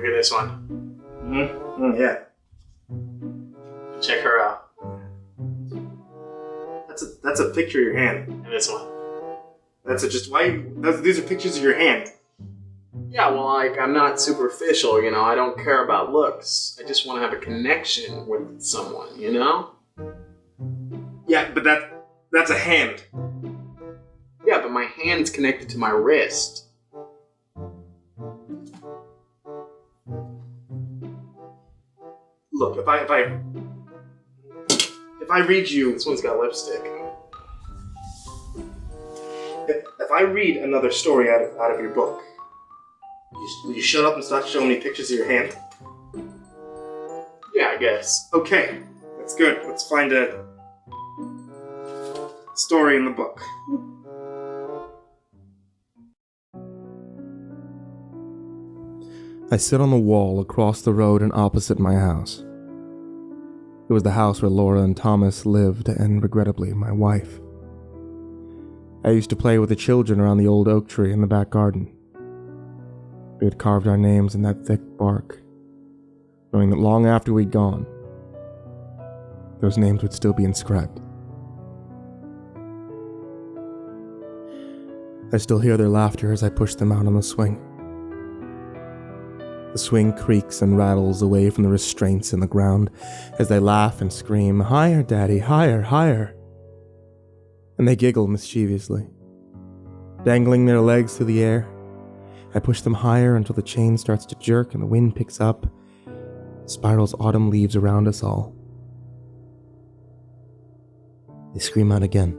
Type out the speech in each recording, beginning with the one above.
Look at this one. Yeah. Check her out. That's a picture of your hand. And this one. These are pictures of your hand. Yeah, well, I'm not superficial, I don't care about looks. I just want to have a connection with someone, Yeah, but that's a hand. Yeah, but my hand's connected to my wrist. Look, if I read you... This one's got lipstick. If I read another story out of your book, will you shut up and start showing me pictures of your hand? Yeah, I guess. Okay, that's good. Let's find a story in the book. I sit on the wall across the road and opposite my house. It was the house where Laura and Thomas lived, and regrettably, my wife. I used to play with the children around the old oak tree in the back garden. We had carved our names in that thick bark, knowing that long after we'd gone, those names would still be inscribed. I still hear their laughter as I push them out on the swing. The swing creaks and rattles away from the restraints in the ground as they laugh and scream, "Higher, Daddy, higher, higher!" And they giggle mischievously. Dangling their legs through the air, I push them higher until the chain starts to jerk and the wind picks up, spirals autumn leaves around us all. They scream out again,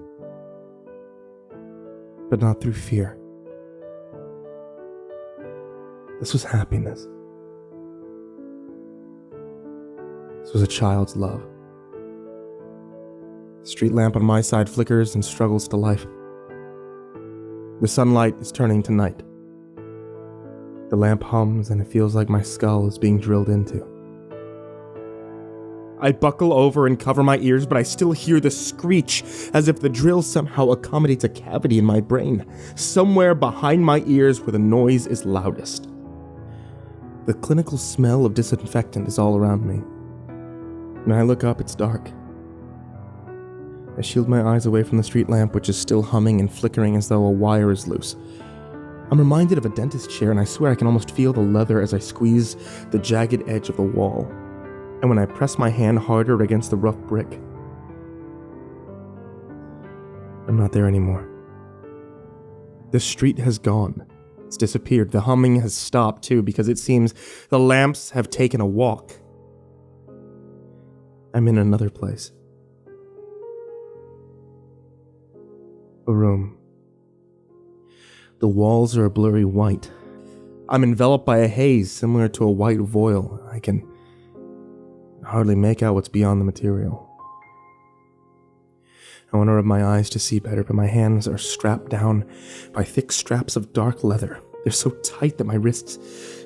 but not through fear. This was happiness. This was a child's love. The street lamp on my side flickers and struggles to life. The sunlight is turning to night. The lamp hums and it feels like my skull is being drilled into. I buckle over and cover my ears, but I still hear the screech as if the drill somehow accommodates a cavity in my brain, somewhere behind my ears where the noise is loudest. The clinical smell of disinfectant is all around me. When I look up, it's dark. I shield my eyes away from the street lamp, which is still humming and flickering as though a wire is loose. I'm reminded of a dentist chair, and I swear I can almost feel the leather as I squeeze the jagged edge of the wall, and when I press my hand harder against the rough brick. I'm not there anymore. The street has gone. It's disappeared. The humming has stopped, too, because it seems the lamps have taken a walk. I'm in another place. A room. The walls are a blurry white. I'm enveloped by a haze similar to a white voile. I can hardly make out what's beyond the material. I want to rub my eyes to see better, but my hands are strapped down by thick straps of dark leather. They're so tight that my wrists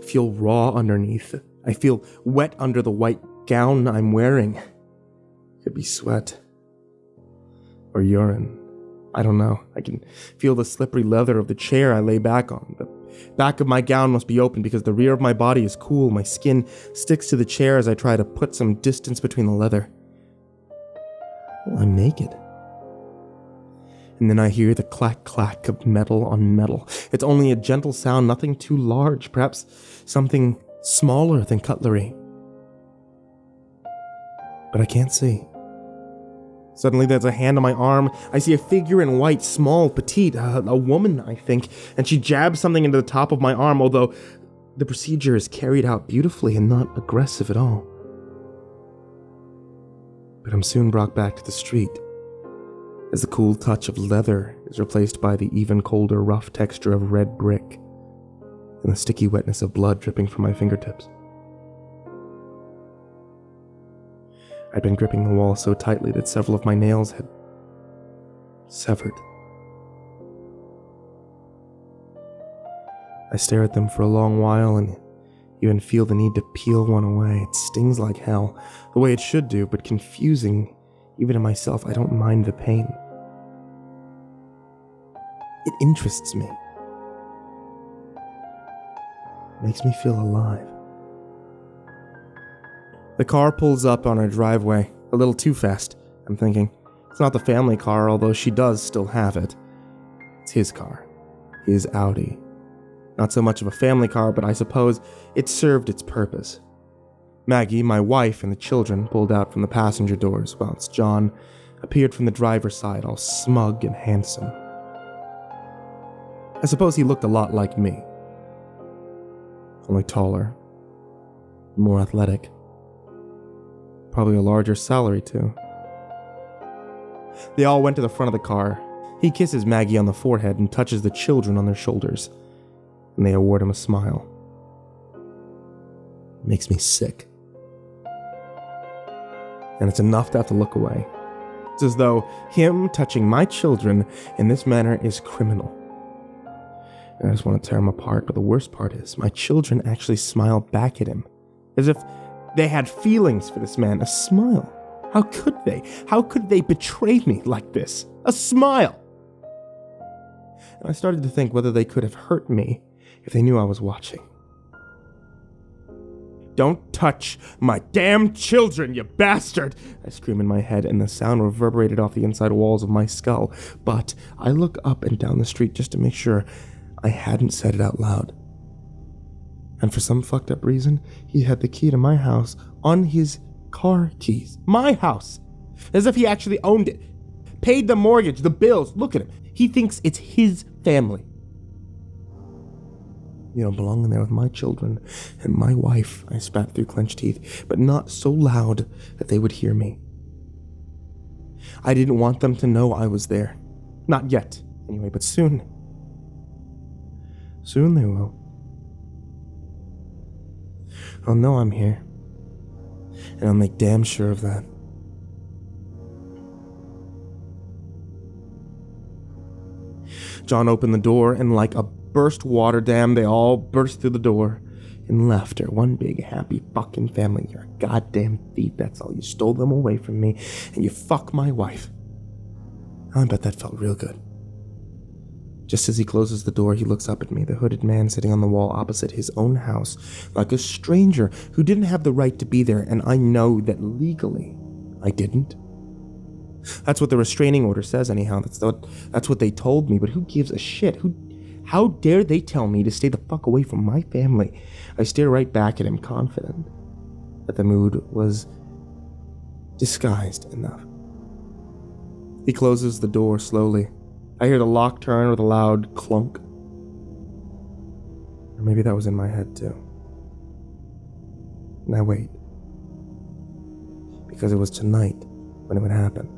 feel raw underneath. I feel wet under the white gown I'm wearing. Could be sweat. Or urine. I don't know. I can feel the slippery leather of the chair I lay back on. The back of my gown must be open because the rear of my body is cool. My skin sticks to the chair as I try to put some distance between the leather. I'm naked. And then I hear the clack-clack of metal on metal. It's only a gentle sound, nothing too large, perhaps something smaller than cutlery. But I can't see. Suddenly there's a hand on my arm. I see a figure in white, small, petite, a woman, I think, and she jabs something into the top of my arm, although the procedure is carried out beautifully and not aggressive at all. But I'm soon brought back to the street, as the cool touch of leather is replaced by the even colder, rough texture of red brick, and the sticky wetness of blood dripping from my fingertips. I'd been gripping the wall so tightly that several of my nails had severed. I stare at them for a long while and even feel the need to peel one away. It stings like hell, the way it should do, but confusing. Even to myself, I don't mind the pain. It interests me. It makes me feel alive. The car pulls up on our driveway, a little too fast. I'm thinking, it's not the family car, although she does still have it. It's his car. His Audi. Not so much of a family car, but I suppose it served its purpose. Maggie, my wife, and the children pulled out from the passenger doors, whilst John appeared from the driver's side, all smug and handsome. I suppose he looked a lot like me. Only taller. More athletic. Probably a larger salary, too. They all went to the front of the car. He kisses Maggie on the forehead and touches the children on their shoulders, and they award him a smile. It makes me sick. And it's enough to have to look away. It's as though him touching my children in this manner is criminal. And I just want to tear him apart, but the worst part is my children actually smile back at him, as if they had feelings for this man. A smile. How could they? How could they betray me like this? A smile! And I started to think whether they could have hurt me if they knew I was watching. Don't touch my damn children, you bastard! I scream in my head, and the sound reverberated off the inside walls of my skull. But I look up and down the street just to make sure I hadn't said it out loud. And for some fucked up reason, he had the key to my house on his car keys. My house! As if he actually owned it. Paid the mortgage, the bills. Look at him. He thinks it's his family. You don't belong in there with my children and my wife, I spat through clenched teeth, but not so loud that they would hear me. I didn't want them to know I was there. Not yet, anyway, but soon. Soon they will. I'll know I'm here, and I'll make damn sure of that. John opened the door, and like a burst water dam, they all burst through the door in laughter. One big happy fucking family. You're a goddamn thief, that's all. You stole them away from me, and you fuck my wife. I bet that felt real good. Just as he closes the door, he looks up at me, the hooded man sitting on the wall opposite his own house, like a stranger who didn't have the right to be there, and I know that legally I didn't. That's what the restraining order says anyhow. That's what they told me, but who gives a shit? How dare they tell me to stay the fuck away from my family? I stare right back at him, confident that the mood was disguised enough. He closes the door slowly. I hear the lock turn with a loud clunk. Or maybe that was in my head too. And I wait. Because it was tonight when it would happen.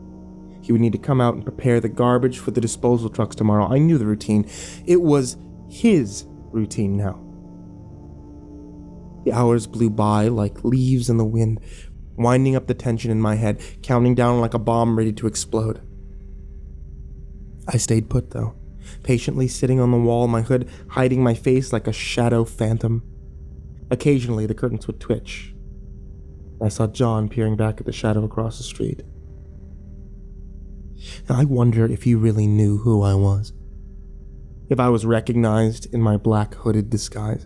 He would need to come out and prepare the garbage for the disposal trucks tomorrow. I knew the routine. It was his routine now. The hours blew by like leaves in the wind, winding up the tension in my head, counting down like a bomb ready to explode. I stayed put, though, patiently sitting on the wall, my hood hiding my face like a shadow phantom. Occasionally, the curtains would twitch. I saw John peering back at the shadow across the street. I wonder if he really knew who I was. If I was recognized in my black hooded disguise.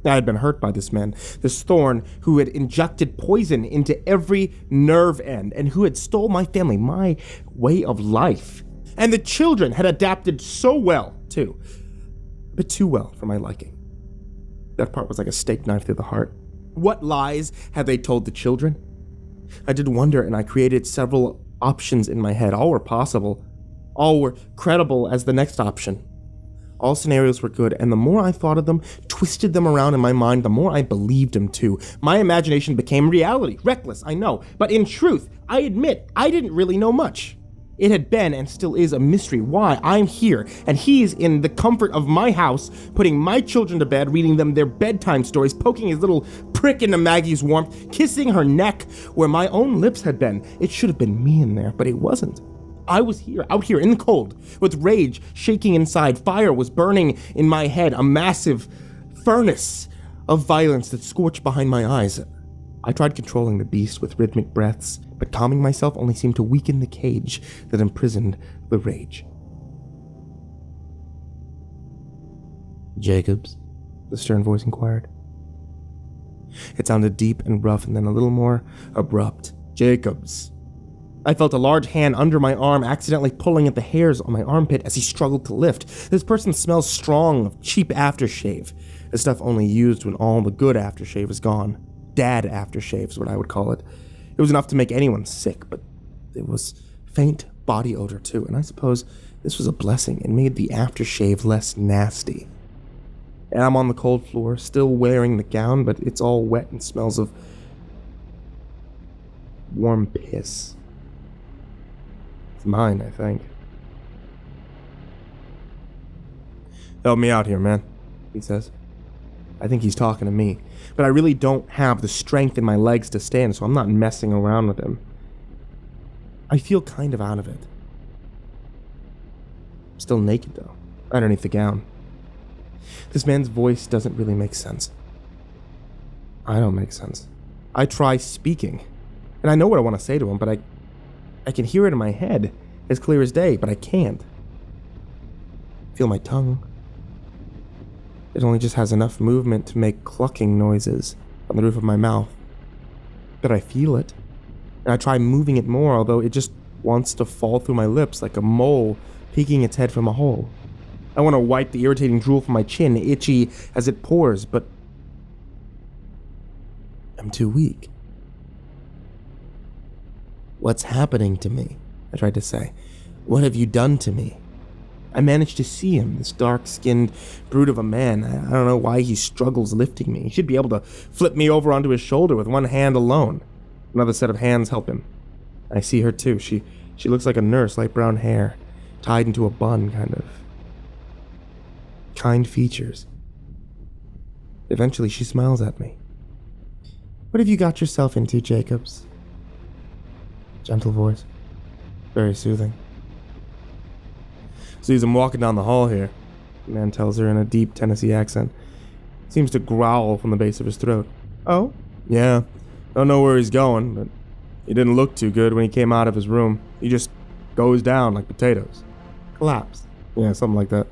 I had been hurt by this man, this thorn who had injected poison into every nerve end and who had stole my family, my way of life. And the children had adapted so well, too. A bit too well for my liking. That part was like a steak knife through the heart. What lies had they told the children? I did wonder, and I created several options in my head. All were possible. All were credible as the next option. All scenarios were good, and the more I thought of them, twisted them around in my mind, the more I believed them too. My imagination became reality. Reckless, I know. But in truth, I admit, I didn't really know much. It had been and still is a mystery why I'm here, and he's in the comfort of my house, putting my children to bed, reading them their bedtime stories, poking his little prick into Maggie's warmth, kissing her neck where my own lips had been. It should have been me in there, but it wasn't. I was here, out here in the cold, with rage shaking inside. Fire was burning in my head, a massive furnace of violence that scorched behind my eyes. I tried controlling the beast with rhythmic breaths, but calming myself only seemed to weaken the cage that imprisoned the rage. "Jacobs?" the stern voice inquired. It sounded deep and rough and then a little more abrupt. Jacobs. I felt a large hand under my arm accidentally pulling at the hairs on my armpit as he struggled to lift. This person smells strong of cheap aftershave, the stuff only used when all the good aftershave is gone. Dad aftershave is what I would call it. It was enough to make anyone sick, but it was faint body odor too, and I suppose this was a blessing and made the aftershave less nasty. And I'm on the cold floor, still wearing the gown, but it's all wet and smells of warm piss. It's mine, I think. Help me out here, man, he says. I think he's talking to me, but I really don't have the strength in my legs to stand, so I'm not messing around with him. I feel kind of out of it. I'm still naked, though, underneath the gown. This man's voice doesn't really make sense. I don't make sense. I try speaking, and I know what I want to say to him, but I can hear it in my head as clear as day, but I can't. Feel my tongue. It only just has enough movement to make clucking noises on the roof of my mouth. But I feel it, and I try moving it more, although it just wants to fall through my lips like a mole peeking its head from a hole. I want to wipe the irritating drool from my chin, itchy as it pours, but I'm too weak. What's happening to me? I tried to say. What have you done to me? I managed to see him, this dark-skinned brute of a man. I don't know why he struggles lifting me. He should be able to flip me over onto his shoulder with one hand alone. Another set of hands help him. I see her too. She looks like a nurse, light brown hair, tied into a bun, kind of. Kind features. Eventually she smiles at me. What have you got yourself into, Jacobs? Gentle voice. Very soothing. Sees him walking down the hall here, the man tells her in a deep Tennessee accent. Seems to growl from the base of his throat. Oh? Yeah. Don't know where he's going, but he didn't look too good when he came out of his room. He just goes down like potatoes. Collapse. Yeah, something like that.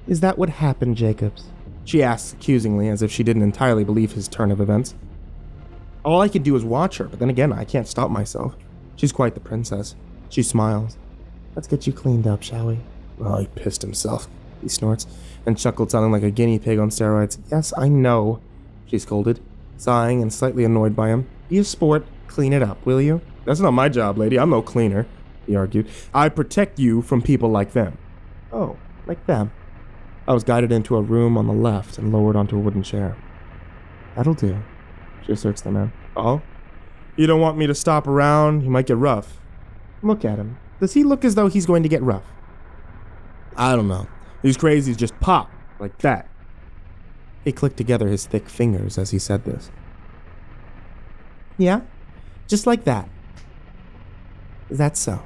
Is that what happened, Jacobs? She asks accusingly, as if she didn't entirely believe his turn of events. All I can do is watch her, but then again, I can't stop myself. She's quite the princess. She smiles. Let's get you cleaned up, shall we? Oh, he pissed himself, he snorts, and chuckled, sounding like a guinea pig on steroids. Yes, I know, she scolded, sighing and slightly annoyed by him. Be a sport, clean it up, will you? That's not my job, lady. I'm no cleaner, he argued. I protect you from people like them. Oh, like them? I was guided into a room on the left and lowered onto a wooden chair. That'll do, she asserts the man. Oh? You don't want me to stop around? You might get rough. Look at him. Does he look as though he's going to get rough? I don't know. These crazies just pop, like that. He clicked together his thick fingers as he said this. Yeah? Just like that. Is that so?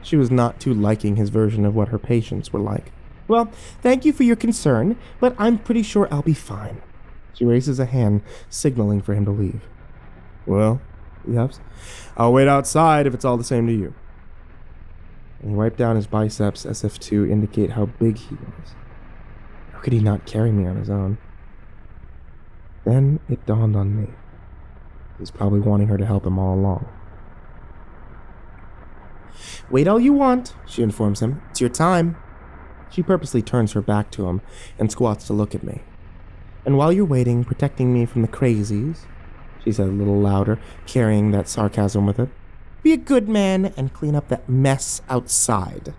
She was not too liking his version of what her patients were like. Well, thank you for your concern, but I'm pretty sure I'll be fine. She raises a hand, signaling for him to leave. Well, he huffs, I'll wait outside if it's all the same to you. And he wiped down his biceps as if to indicate how big he was. How could he not carry me on his own? Then it dawned on me. He's probably wanting her to help him all along. Wait all you want, she informs him. It's your time. She purposely turns her back to him and squats to look at me. And while you're waiting, protecting me from the crazies, she said a little louder, carrying that sarcasm with it, be a good man and clean up that mess outside.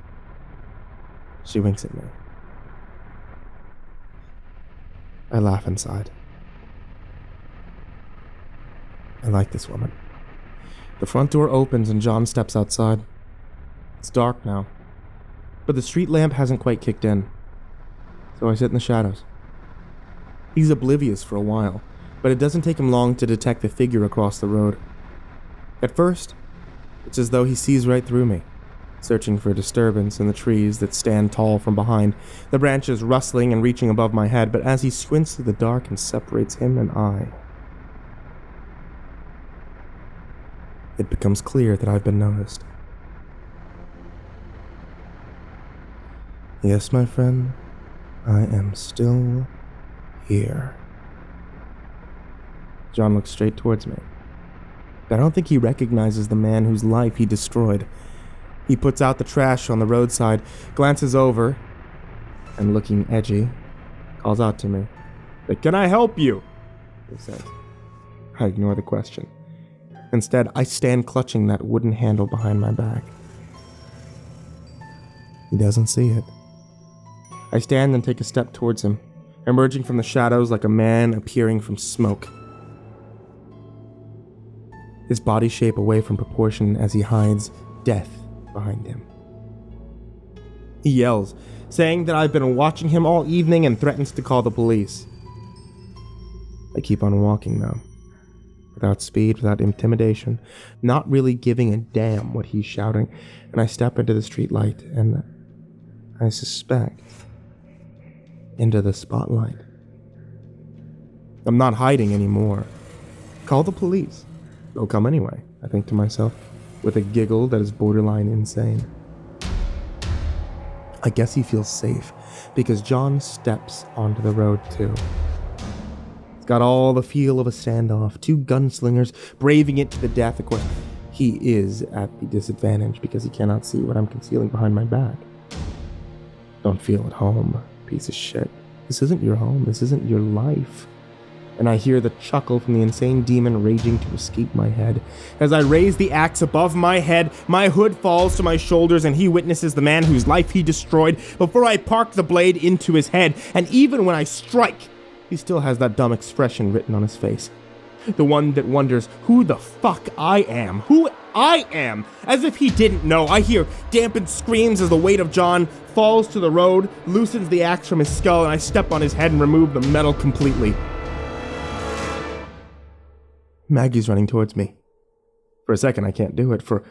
She winks at me. I laugh inside. I like this woman. The front door opens and John steps outside. It's dark now, but the street lamp hasn't quite kicked in, so I sit in the shadows. He's oblivious for a while, but it doesn't take him long to detect the figure across the road. At first, it's as though he sees right through me, searching for disturbance in the trees that stand tall from behind, the branches rustling and reaching above my head, but as he squints through the dark and separates him and I, it becomes clear that I've been noticed. Yes, my friend, I am still here. John looks straight towards me. I don't think he recognizes the man whose life he destroyed. He puts out the trash on the roadside, glances over, and looking edgy, calls out to me. "Can I help you?" he says. I ignore the question. Instead, I stand clutching that wooden handle behind my back. He doesn't see it. I stand and take a step towards him, emerging from the shadows like a man appearing from smoke. His body shape away from proportion as he hides death behind him. He yells, saying that I've been watching him all evening and threatens to call the police. I keep on walking though, without speed, without intimidation, not really giving a damn what he's shouting, and I step into the streetlight and I suspect into the spotlight. I'm not hiding anymore. Call the police. They'll come anyway, I think to myself, with a giggle that is borderline insane. I guess he feels safe, because John steps onto the road too. It's got all the feel of a standoff, two gunslingers braving it to the death. Of course, he is at the disadvantage because he cannot see what I'm concealing behind my back. Don't feel at home, piece of shit. This isn't your home, this isn't your life. And I hear the chuckle from the insane demon raging to escape my head. As I raise the axe above my head, my hood falls to my shoulders and he witnesses the man whose life he destroyed before I park the blade into his head. And even when I strike, he still has that dumb expression written on his face. The one that wonders who the fuck I am. Who I am. As if he didn't know. I hear dampened screams as the weight of John falls to the road, loosens the axe from his skull, and I step on his head and remove the metal completely. Maggie's running towards me. For a second, I can't do it. For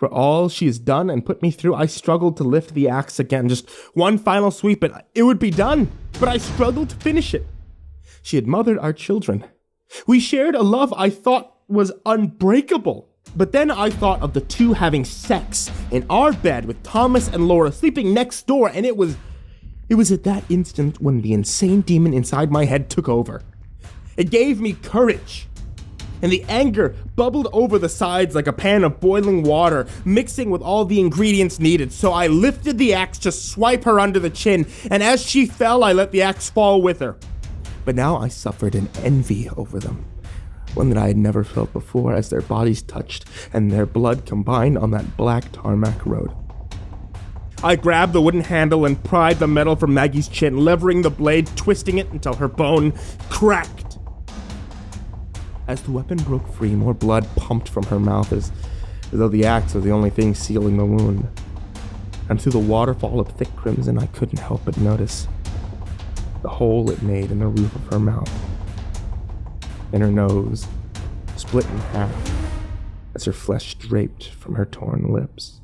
all she has done and put me through, I struggled to lift the axe again. Just one final sweep and it would be done. But I struggled to finish it. She had mothered our children. We shared a love I thought was unbreakable. But then I thought of the two having sex in our bed with Thomas and Laura sleeping next door, and it was at that instant when the insane demon inside my head took over. It gave me courage. And the anger bubbled over the sides like a pan of boiling water, mixing with all the ingredients needed. So I lifted the axe to swipe her under the chin, and as she fell, I let the axe fall with her. But now I suffered an envy over them, one that I had never felt before as their bodies touched and their blood combined on that black tarmac road. I grabbed the wooden handle and pried the metal from Maggie's chin, levering the blade, twisting it until her bone cracked. As the weapon broke free, more blood pumped from her mouth as though the axe was the only thing sealing the wound. And through the waterfall of thick crimson, I couldn't help but notice the hole it made in the roof of her mouth, and her nose split in half as her flesh draped from her torn lips.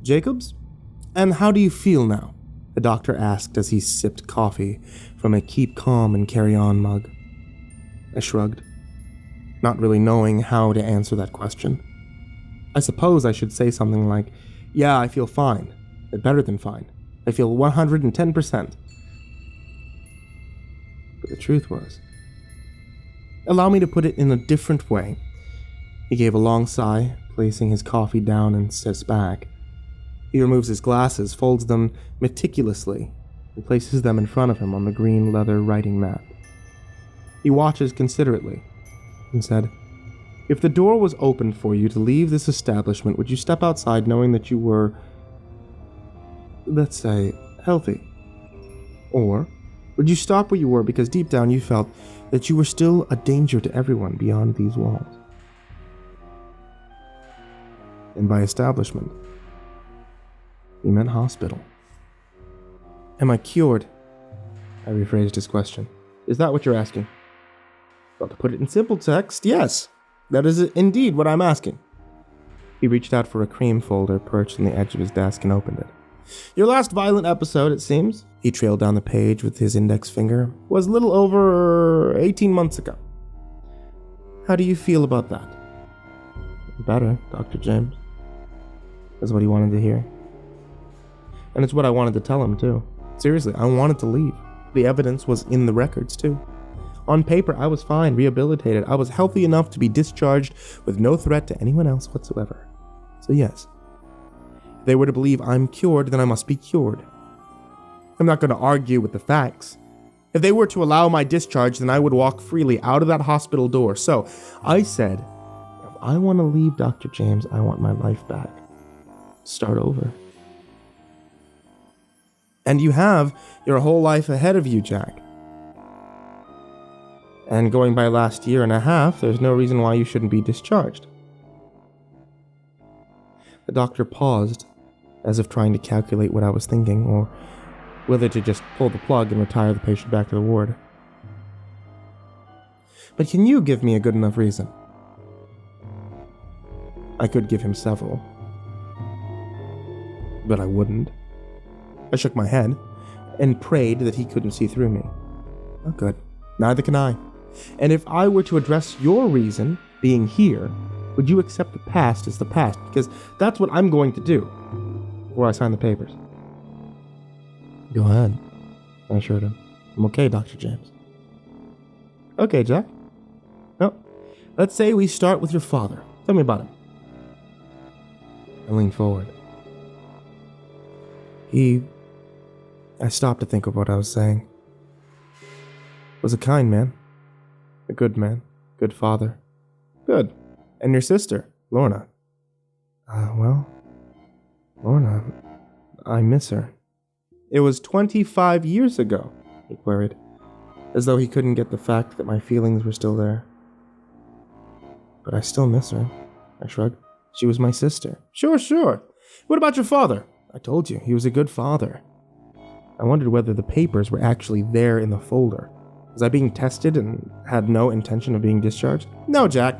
"Jacobs, and how do you feel now?" the doctor asked as he sipped coffee from a keep calm and carry on mug. I shrugged, not really knowing how to answer that question. I suppose I should say something like, "Yeah, I feel fine. Better than fine. I feel 110%. But the truth was, allow me to put it in a different way. He gave a long sigh, placing his coffee down and sits back. He removes his glasses, folds them meticulously, and places them in front of him on the green leather writing mat. He watches considerately and said, "If the door was opened for you to leave this establishment, would you step outside knowing that you were, let's say, healthy? Or would you stop where you were because deep down you felt that you were still a danger to everyone beyond these walls?" And by establishment, he meant hospital. "Am I cured?" I rephrased his question. "Is that what you're asking?" "Well, to put it in simple text, yes. That is indeed what I'm asking." He reached out for a cream folder perched on the edge of his desk and opened it. "Your last violent episode, it seems," he trailed down the page with his index finger, "was a little over 18 months ago. How do you feel about that?" "Better, Dr. James." That's what he wanted to hear. And it's what I wanted to tell him, too. Seriously, I wanted to leave. The evidence was in the records, too. On paper, I was fine, rehabilitated. I was healthy enough to be discharged with no threat to anyone else whatsoever. So yes, if they were to believe I'm cured, then I must be cured. I'm not going to argue with the facts. If they were to allow my discharge, then I would walk freely out of that hospital door. So I said, if I want to leave Dr. James, I want my life back. Start over. And you have your whole life ahead of you, Jack. And going by last year and a half, there's no reason why you shouldn't be discharged. The doctor paused, as if trying to calculate what I was thinking, or whether to just pull the plug and retire the patient back to the ward. But can you give me a good enough reason? I could give him several. But I wouldn't. I shook my head and prayed that he couldn't see through me. Oh, good. Neither can I. And if I were to address your reason, being here, would you accept the past as the past? Because that's what I'm going to do before I sign the papers. Go ahead, I assured him. I'm okay, Dr. James. Okay, Jack. Well, let's say we start with your father. Tell me about him. I leaned forward. I stopped to think of what I was saying. Was a kind man. A good man. Good father. Good. And your sister, Lorna. Lorna, I miss her. It was 25 years ago, he queried, as though he couldn't get the fact that my feelings were still there. But I still miss her, I shrugged. She was my sister. Sure. What about your father? I told you, he was a good father. I wondered whether the papers were actually there in the folder. Was I being tested and had no intention of being discharged? No, Jack.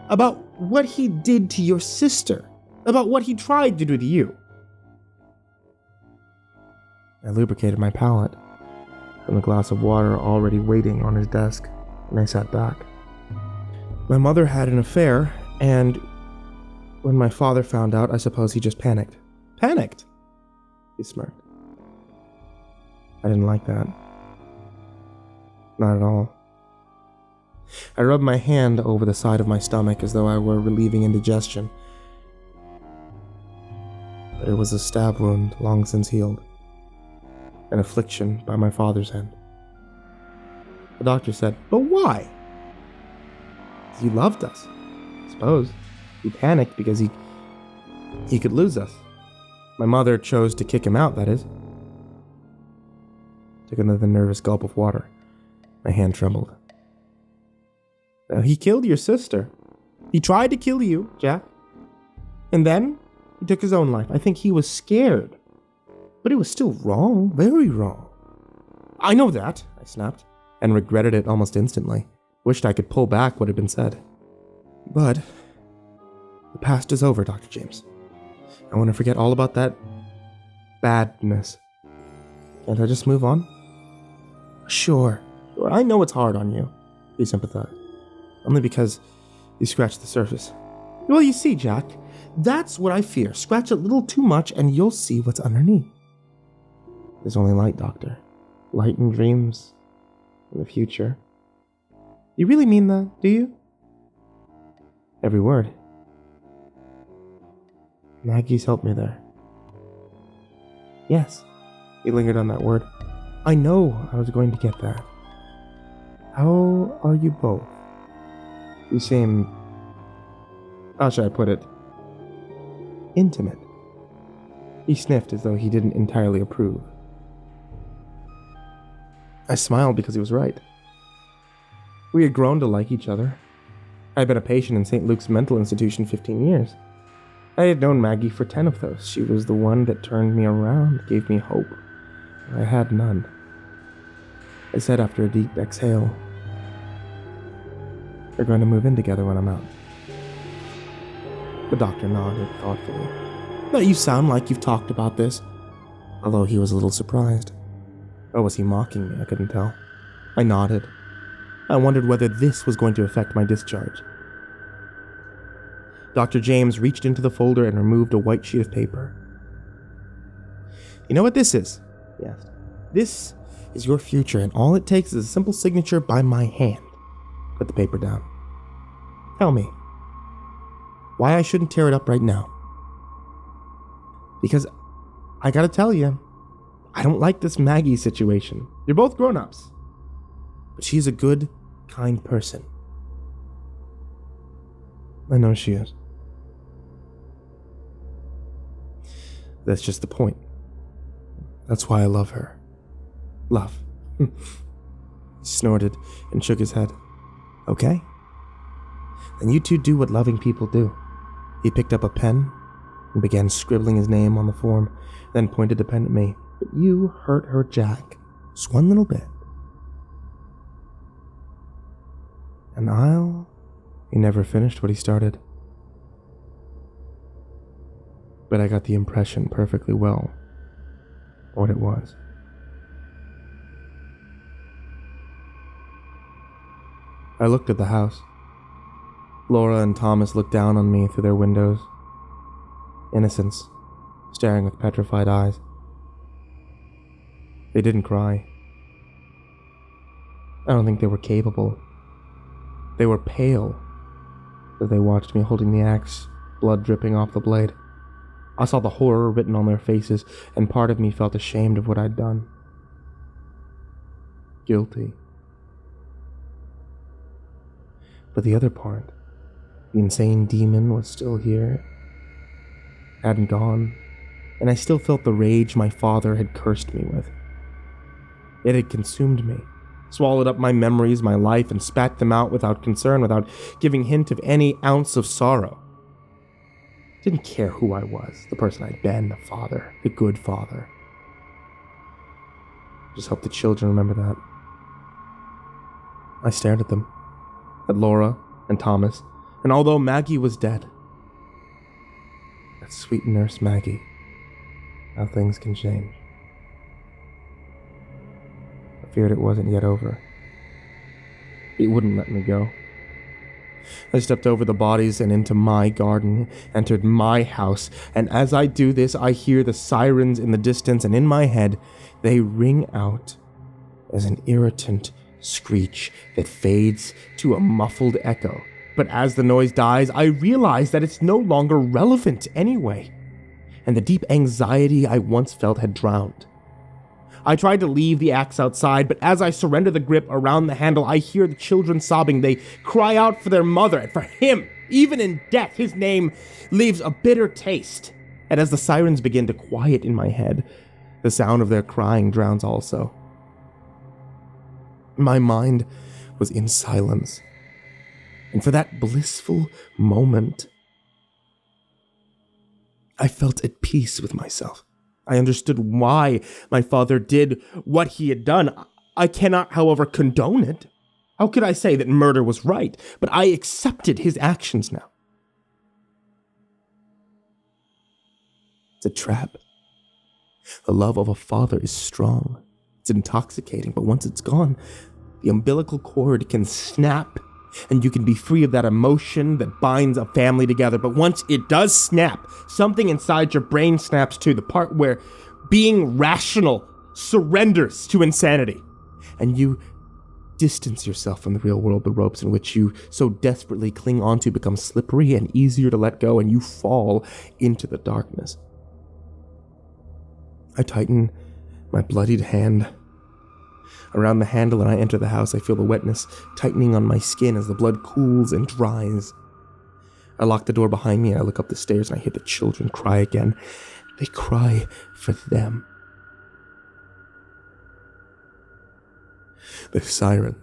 About what he did to your sister. About what he tried to do to you. I lubricated my palate from the glass of water already waiting on his desk, and I sat back. My mother had an affair, and when my father found out, I suppose he just panicked. Panicked? He smirked. I didn't like that. Not at all. I rubbed my hand over the side of my stomach as though I were relieving indigestion. But it was a stab wound long since healed. An affliction by my father's hand. The doctor said, "But why?" He loved us, I suppose. He panicked because he could lose us. My mother chose to kick him out, that is. Took another nervous gulp of water. My hand trembled. Now, he killed your sister. He tried to kill you, Jack. And then he took his own life. I think he was scared. But it was still wrong, very wrong. I know that, I snapped, and regretted it almost instantly. Wished I could pull back what had been said. But the past is over, Dr. James. I want to forget all about that badness. Can't I just move on? Sure. I know it's hard on you, he sympathized. Only because you scratched the surface. Well, you see, Jack, that's what I fear. Scratch a little too much and you'll see what's underneath. There's only light, Doctor. Light and dreams in the future. You really mean that, do you? Every word. Maggie's helped me there. Yes, he lingered on that word. I know I was going to get that. How are you both? You seem... how should I put it? Intimate. He sniffed as though he didn't entirely approve. I smiled because he was right. We had grown to like each other. I had been a patient in St. Luke's mental institution 15 years. I had known Maggie for 10 of those. She was the one that turned me around, gave me hope. I had none. I said after a deep exhale, "We're going to move in together when I'm out." The doctor nodded thoughtfully. "No, you sound like you've talked about this." Although he was a little surprised. Or was he mocking me? I couldn't tell. I nodded. I wondered whether this was going to affect my discharge. Dr. James reached into the folder and removed a white sheet of paper. "You know what this is?" he asked. is your future, and all it takes is a simple signature by my hand. Put the paper down. Tell me why I shouldn't tear it up right now. Because I gotta tell you, I don't like this Maggie situation. You're both grown-ups. But she's a good, kind person. I know she is. That's just the point. That's why I love her. Love. He snorted and shook his head. Okay. Then you two do what loving people do. He picked up a pen and began scribbling his name on the form, then pointed the pen at me. But you hurt her, Jack. Just one little bit. And He never finished what he started. But I got the impression perfectly well what it was. I looked at the house. Laura and Thomas looked down on me through their windows. Innocents, staring with petrified eyes. They didn't cry. I don't think they were capable. They were pale as they watched me holding the axe, blood dripping off the blade. I saw the horror written on their faces, and part of me felt ashamed of what I'd done. Guilty. But the other part, the insane demon, was still here. Hadn't gone, and I still felt the rage my father had cursed me with. It had consumed me, swallowed up my memories, my life, and spat them out without concern, without giving hint of any ounce of sorrow. Didn't care who I was, the person I'd been, the father, the good father. Just hope the children remember that. I stared at them, at Laura and Thomas, and although Maggie was dead, that sweet nurse Maggie, how things can change. I feared it wasn't yet over. It wouldn't let me go. I stepped over the bodies and into my garden, entered my house, and as I do this, I hear the sirens in the distance, and in my head, they ring out as an irritant screech that fades to a muffled echo. But as the noise dies, I realize that it's no longer relevant anyway, and the deep anxiety I once felt had drowned. I tried to leave the axe outside, but as I surrender the grip around the handle, I hear the children sobbing. They cry out for their mother and for him. Even in death, his name leaves a bitter taste. And as the sirens begin to quiet in my head, the sound of their crying drowns also. My mind was in silence. And for that blissful moment, I felt at peace with myself. I understood why my father did what he had done. I cannot, however, condone it. How could I say that murder was right? But I accepted his actions now. It's a trap. The love of a father is strong. It's intoxicating, but once it's gone, the umbilical cord can snap, and you can be free of that emotion that binds a family together. But once it does snap, something inside your brain snaps too, the part where being rational surrenders to insanity. And you distance yourself from the real world. The ropes in which you so desperately cling onto become slippery and easier to let go, and you fall into the darkness. I tighten my bloodied hand around the handle, and I enter the house. I feel the wetness tightening on my skin as the blood cools and dries. I lock the door behind me, and I look up the stairs, and I hear the children cry again. They cry for them. The sirens.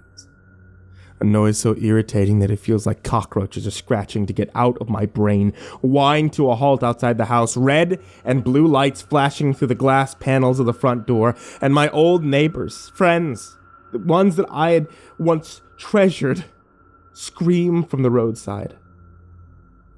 A noise so irritating that it feels like cockroaches are scratching to get out of my brain, whine to a halt outside the house, red and blue lights flashing through the glass panels of the front door, and my old neighbors, friends, the ones that I had once treasured, scream from the roadside.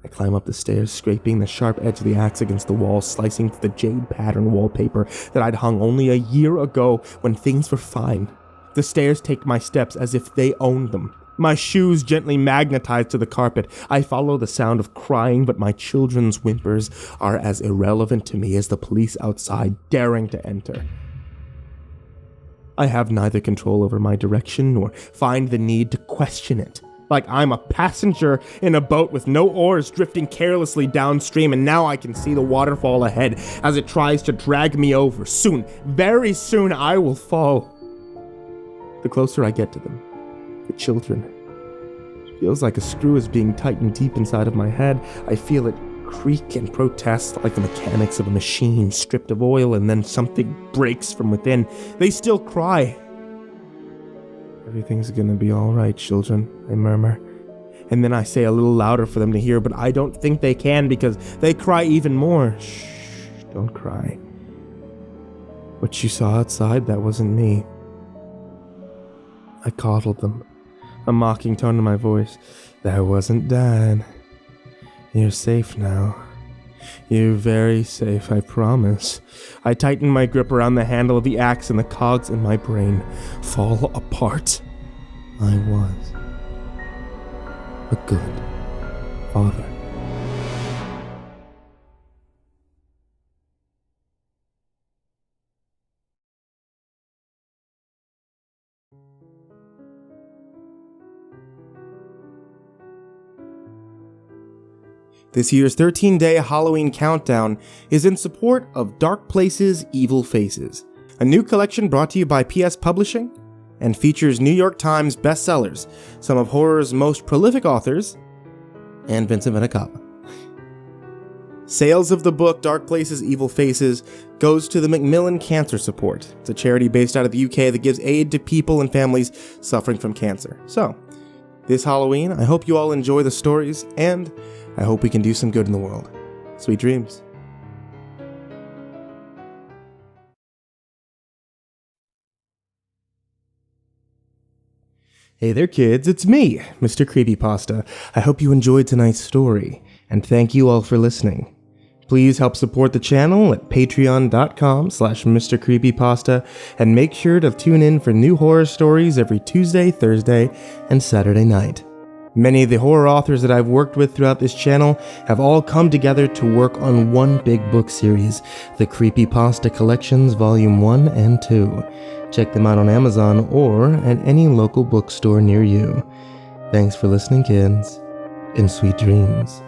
I climb up the stairs, scraping the sharp edge of the axe against the wall, slicing through the jade pattern wallpaper that I'd hung only a year ago when things were fine. The stairs take my steps as if they owned them. My shoes gently magnetized to the carpet. I follow the sound of crying, but my children's whimpers are as irrelevant to me as the police outside daring to enter. I have neither control over my direction nor find the need to question it. Like I'm a passenger in a boat with no oars drifting carelessly downstream, and now I can see the waterfall ahead as it tries to drag me over. Soon, very soon, I will fall. The closer I get to them, the children, it feels like a screw is being tightened deep inside of my head. I feel it creak and protest like the mechanics of a machine stripped of oil, and then something breaks from within. They still cry. Everything's gonna be all right, children, I murmur. And then I say a little louder for them to hear, but I don't think they can because they cry even more. Shh, don't cry. What you saw outside, that wasn't me. I coddled them, a mocking tone in my voice. That wasn't Dad. You're safe now. You're very safe, I promise. I tighten my grip around the handle of the axe and the cogs in my brain fall apart. I was a good father. This year's 13-day Halloween countdown is in support of Dark Places, Evil Faces, a new collection brought to you by PS Publishing and features New York Times bestsellers, some of horror's most prolific authors, and Vincent Venicava. Sales of the book Dark Places, Evil Faces goes to the Macmillan Cancer Support. It's a charity based out of the UK that gives aid to people and families suffering from cancer. So, this Halloween, I hope you all enjoy the stories, and I hope we can do some good in the world. Sweet dreams. Hey there, kids. It's me, MrCreepyPasta. I hope you enjoyed tonight's story, and thank you all for listening. Please help support the channel at patreon.com/MrCreepyPasta, and make sure to tune in for new horror stories every Tuesday, Thursday, and Saturday night. Many of the horror authors that I've worked with throughout this channel have all come together to work on one big book series, the Creepypasta Collections Volume 1 and 2. Check them out on Amazon or at any local bookstore near you. Thanks for listening, kids, and sweet dreams.